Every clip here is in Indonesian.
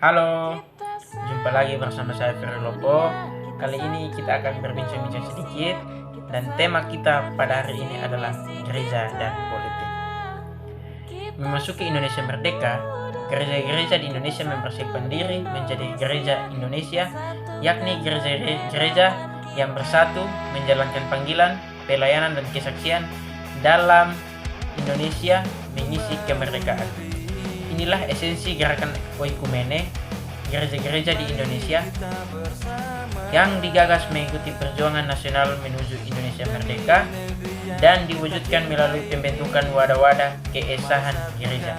Halo, jumpa lagi bersama saya Ferry Lopo. Kali ini kita akan berbincang-bincang sedikit dan tema kita pada hari ini adalah gereja dan politik. Memasuki Indonesia merdeka, gereja-gereja di Indonesia mempersiapkan diri menjadi gereja Indonesia, yakni gereja-gereja yang bersatu menjalankan panggilan, pelayanan dan kesaksian dalam Indonesia mengisi kemerdekaan. Inilah esensi gerakan oikumene gereja-gereja di Indonesia yang digagas mengikuti perjuangan nasional menuju Indonesia merdeka dan diwujudkan melalui pembentukan wadah-wadah keesahan gereja.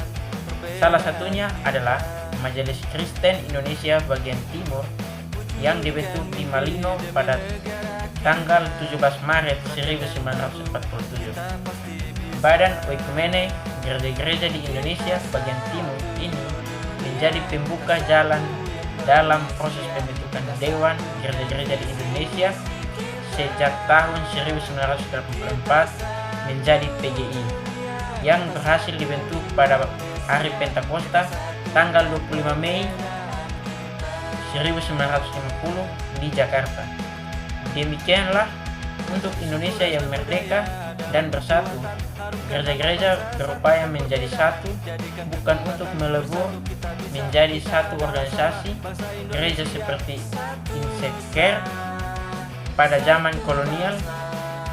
Salah satunya adalah Majelis Kristen Indonesia Bagian Timur yang dibentuk di Malino pada tanggal 17 Maret 1947. Badan Oikumene gereja-gereja di Indonesia bagian timur ini menjadi pembuka jalan dalam proses pembentukan Dewan Gereja-gereja di Indonesia sejak tahun 1984 menjadi PGI yang berhasil dibentuk pada hari Pentakosta tanggal 25 Mei 1950 di Jakarta. Demikianlah untuk Indonesia yang merdeka dan bersatu, gereja-gereja berupaya menjadi satu, bukan untuk melebur menjadi satu organisasi gereja seperti Inseker pada zaman kolonial,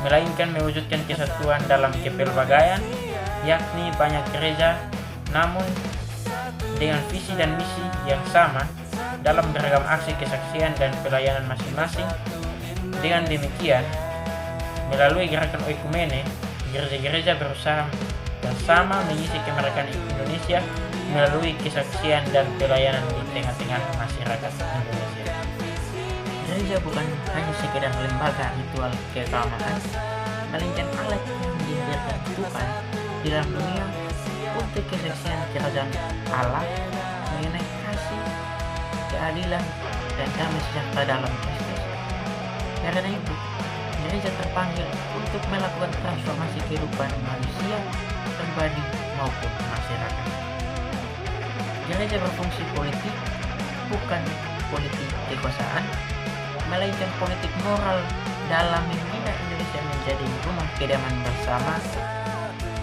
melainkan mewujudkan kesatuan dalam kepelbagaian, yakni banyak gereja namun dengan visi dan misi yang sama dalam beragam aksi kesaksian dan pelayanan masing-masing. Dengan demikian, melalui gerakan oikumene, gereja-gereja berusaha bersama mengisi kemerdekaan Indonesia melalui kesaksian dan pelayanan di tengah-tengah masyarakat Indonesia. Gereja bukan hanya sekedar lembaga ritual keagamaan, melainkan alat yang dihadirkan Tuhan di dalam dunia untuk kesaksian kerajaan Allah mengenai kasih, keadilan, dan damai sejahtera dalam Kristus. Karena itu, gereja terpanggil untuk melakukan transformasi kehidupan manusia, pribadi maupun masyarakat. Gereja berfungsi politik, bukan politik kekuasaan, melainkan politik moral dalam membina Indonesia menjadi rumah kediaman bersama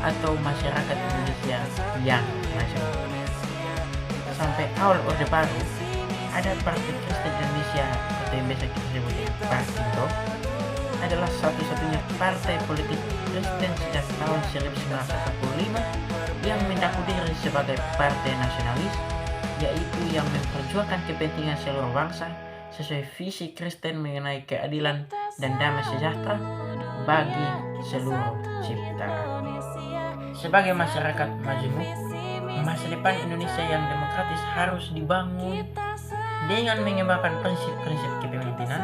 atau masyarakat Indonesia yang maju. Sampai awal Orde Baru, ada Partai Kristen Indonesia atau yang biasa kita sebut Partindo, adalah satu-satunya partai politik Kristen sejak tahun 1945 yang mengaku diri sebagai partai nasionalis, yaitu yang memperjuangkan kepentingan seluruh bangsa sesuai visi Kristen mengenai keadilan dan damai sejahtera bagi seluruh ciptaan. Sebagai masyarakat majemuk, masa depan Indonesia yang demokratis harus dibangun dengan mengembangkan prinsip-prinsip kepemimpinan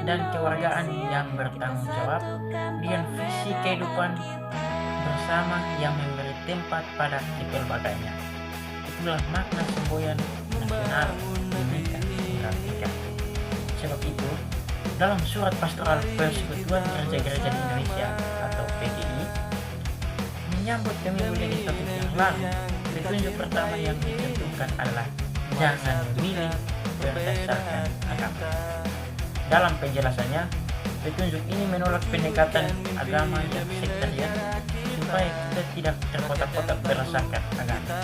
dan kewargaan yang bertanggung jawab dengan visi kehidupan bersama yang memberi tempat pada kepelbagaiannya. Itulah makna semboyan nasional Bhinneka Tunggal Ika. Sebab itu, dalam surat pastoral Persekutuan Gereja-gereja di Indonesia atau PGI menyambut pemilu legislatif yang lalu, petunjuk pertama yang ditentukan adalah jangan memilih berdasarkan agama. Dalam penjelasannya, petunjuk ini menolak pendekatan agama yang sektarian supaya kita tidak terkotak-kotak berdasarkan agama.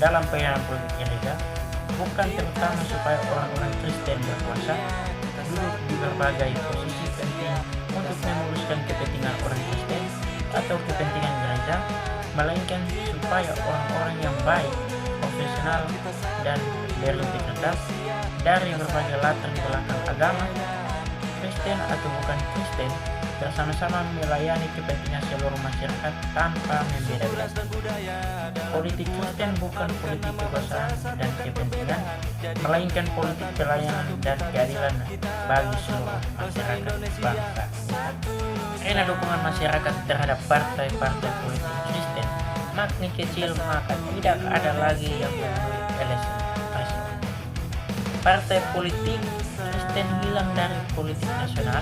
Dalam pelayanan politik gereja, bukan terutama supaya orang-orang Kristen berkuasa duduk di berbagai posisi penting untuk memuluskan kepentingan orang Kristen atau kepentingan gereja, melainkan supaya orang-orang yang baik, profesional, dan berintegritas dari berbagai latar belakang agama, Kristen atau bukan Kristen, bersama-sama melayani kepentingan seluruh masyarakat tanpa membeda-bedakan. Politik Kristen bukan politik kekuasaan dan kepentingan, melainkan politik pelayanan dan keadilan bagi seluruh masyarakat bangsa. Karena dukungan masyarakat terhadap partai-partai politik Kristen makin kecil, maka tidak ada lagi yang memenuhi LSM. Partai politik Kristen hilang dari politik nasional,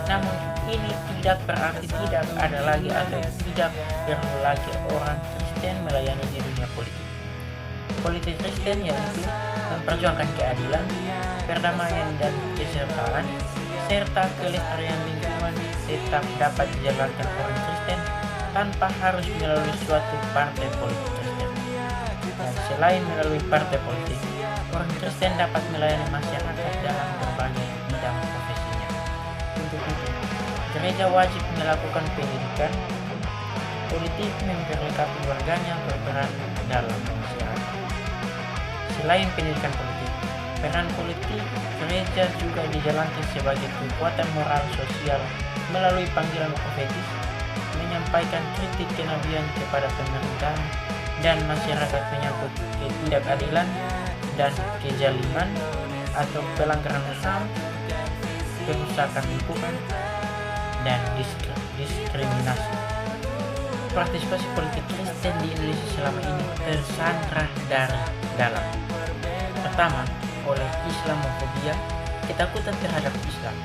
namun ini tidak berarti tidak ada lagi atau tidak perlu lagi orang Kristen melayani di dunia politik. Politik Kristen yaitu memperjuangkan keadilan, perdamaian dan kesetaraan, serta kelestarian lingkungan tetap dapat dijalankan orang Kristen tanpa harus melalui suatu partai politik Kristen. Dan selain melalui partai politik, orang Kristen dapat melayani masyarakat dalam berbagai bidang profesinya. Untuk itu, gereja wajib melakukan pendidikan politik, memperlengkapi warganya berperan dalam masyarakat. Selain pendidikan politik, peran politik gereja juga dijalankan sebagai kekuatan moral sosial melalui panggilan profetis, menyampaikan kritik kenabian kepada pemerintahan dan masyarakat menyangkut ketidakadilan dan kezaliman atau pelanggaran HAM, kerusakan lingkungan, dan diskriminasi. Partisipasi politik Kristen di Indonesia selama ini tersandra dari dalam. Pertama, oleh Islamofobia, ketakutan terhadap Islam.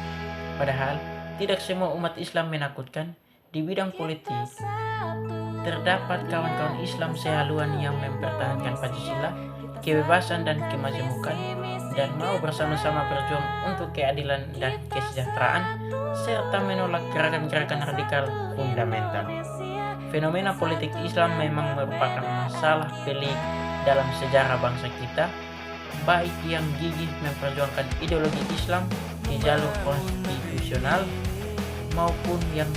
Padahal, tidak semua umat Islam menakutkan. Di bidang politik, terdapat kawan-kawan Islam sehaluan yang mempertahankan Pancasila, kebebasan dan kemajemukan, dan mau bersama-sama berjuang untuk keadilan dan kesejahteraan, serta menolak gerakan-gerakan radikal fundamental. Fenomena politik Islam memang merupakan masalah pelik dalam sejarah bangsa kita, baik yang gigih memperjuangkan ideologi Islam di jalur konstitusional maupun yang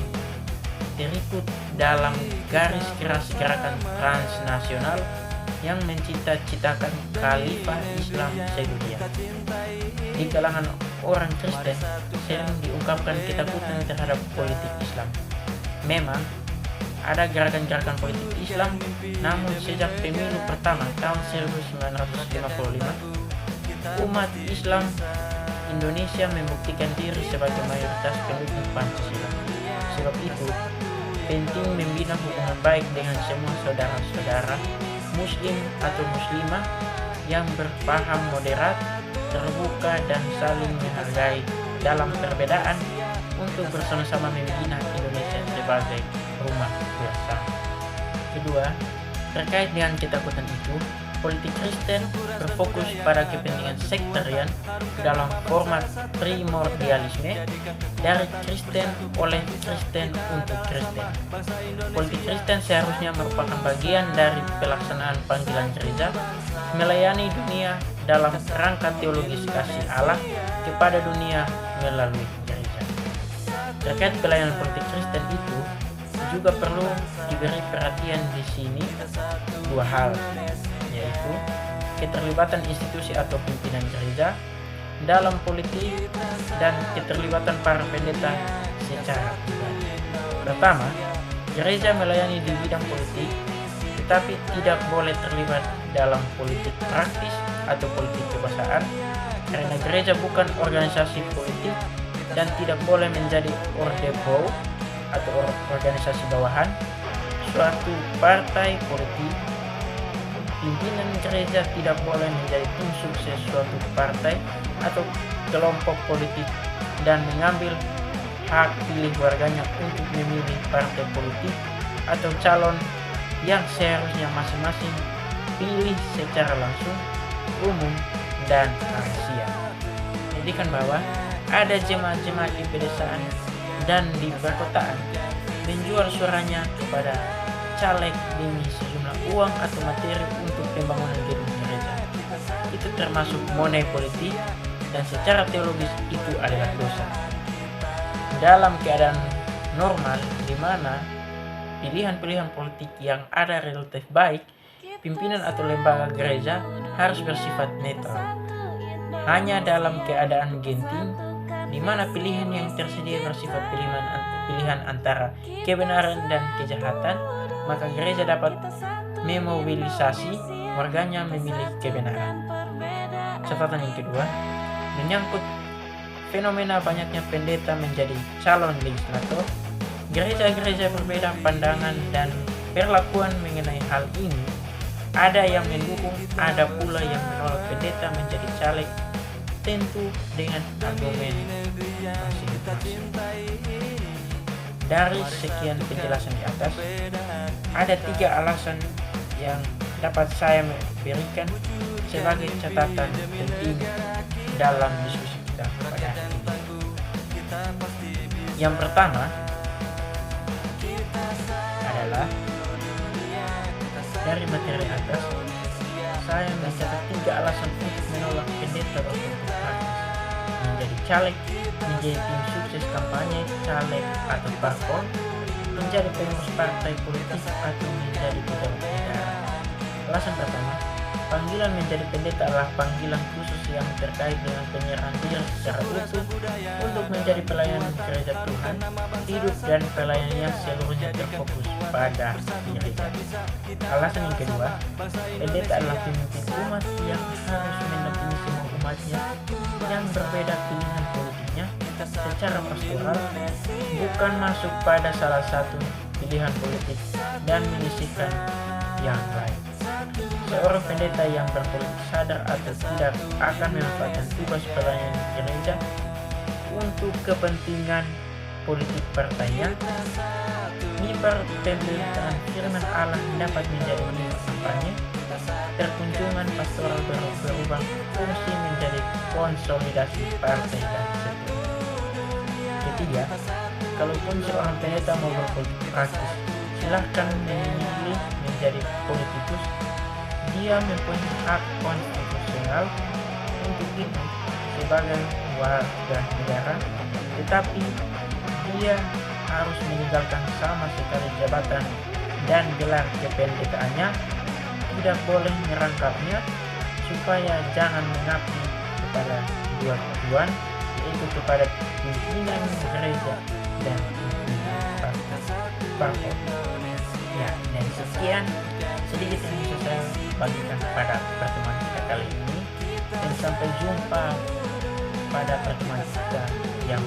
terikut dalam garis keras gerakan transnasional yang mencita-citakan khalifah Islam sedunia. Di kalangan orang Kristen sering diungkapkan ketakutan terhadap politik Islam. Memang ada gerakan-gerakan politik Islam, namun sejak pemilu pertama tahun 1955, umat Islam Indonesia membuktikan diri sebagai mayoritas pendukung Pancasila. Sebab itu, penting membina hubungan baik dengan semua saudara-saudara Muslim atau Muslimah yang berpaham moderat, terbuka, dan saling menghargai dalam perbedaan untuk bersama-sama membina Indonesia sebagai rumah bersama. Kedua, terkait dengan ketakutan itu, politik Kristen berfokus pada kepentingan sektarian dalam format primordialisme dari Kristen oleh Kristen untuk Kristen. Politik Kristen seharusnya merupakan bagian dari pelaksanaan panggilan gereja melayani dunia dalam rangka teologis kasih Allah kepada dunia melalui gereja. Terkait pelayanan politik Kristen itu juga perlu diberi perhatian di sini dua hal, yaitu keterlibatan institusi atau pimpinan gereja dalam politik dan keterlibatan para pendeta secara pribadi. Pertama, gereja melayani di bidang politik, tetapi tidak boleh terlibat dalam politik praktis atau politik kekuasaan, karena gereja bukan organisasi politik dan tidak boleh menjadi ordebo atau organisasi bawahan suatu partai politik. Pimpinan gereja tidak boleh menjadi tim sukses suatu partai atau kelompok politik dan mengambil hak pilih warganya untuk memilih partai politik atau calon yang seharusnya masing-masing pilih secara langsung, umum, dan rahasia. Jadikan bahwa ada jemaat-jemaat di pedesaan dan di perkotaan menjual suaranya kepada caleg demi sejumlah uang atau materi untuk pembangunan gedung gereja. Itu termasuk money politik dan secara teologis itu adalah dosa. Dalam keadaan normal di mana pilihan-pilihan politik yang ada relatif baik, pimpinan atau lembaga gereja harus bersifat netral. Hanya dalam keadaan genting di mana pilihan yang tersedia bersifat pilihan antara kebenaran dan kejahatan, maka gereja dapat memobilisasi warganya memilih kebenaran. Catatan yang kedua, menyangkut fenomena banyaknya pendeta menjadi calon legislator, gereja-gereja berbeda pandangan dan perlakuan mengenai hal ini. Ada yang mendukung, ada pula yang menolak pendeta menjadi caleg, tentu dengan argumen masing-masing. Dari sekian penjelasan di atas, ada 3 alasan yang dapat saya berikan sebagai catatan penting dalam diskusi kita pada hari ini. Yang pertama adalah dari materi atas, saya mencatat 3 alasan untuk menolak pendeta berbentuk praktis menjadi caleg, menjadi tim sukses kampanye, caleg atau parpol, menjadi pengurus partai politik atau menjadi pejabat negara. Alasan pertama, panggilan menjadi pendeta adalah panggilan khusus yang terkait dengan penyerahan diri secara utuh untuk menjadi pelayan gereja Tuhan, hidup dan pelayanan yang seluruhnya terfokus pada gereja. Alasan yang kedua, pendeta adalah pemimpin umat yang harus mendampingi semua umatnya yang berbeda pilihan politiknya secara pastoral, bukan masuk pada salah satu pilihan politik dan menyisihkan yang lain. Seorang pendeta yang berpolitik sadar atau tidak akan memanfaatkan tugas pelayanan gereja untuk kepentingan politik partainya. Mimbar pemberitaan firman Allah dapat menjadi mimbar kampanye. Terkunjungan pastoral berubah fungsi menjadi konsolidasi partai dan seterusnya. Ketiga, kalaupun seorang pendeta mau berpolitik praktis, silahkan memilih menjadi politikus. Dia mempunyai hak konstitusional untuk itu sebagai warga negara, tetapi dia harus meninggalkan sama sekali jabatan dan gelar kependetaannya, tidak boleh merangkapnya, supaya jangan mengabdi kepada dua tujuan, yaitu kepada pimpinan gereja dan pimpinan partai. Ya, dan sekian sedikit yang bisa saya bagikan pada pertemuan kita kali ini, dan sampai jumpa pada pertemuan kita yang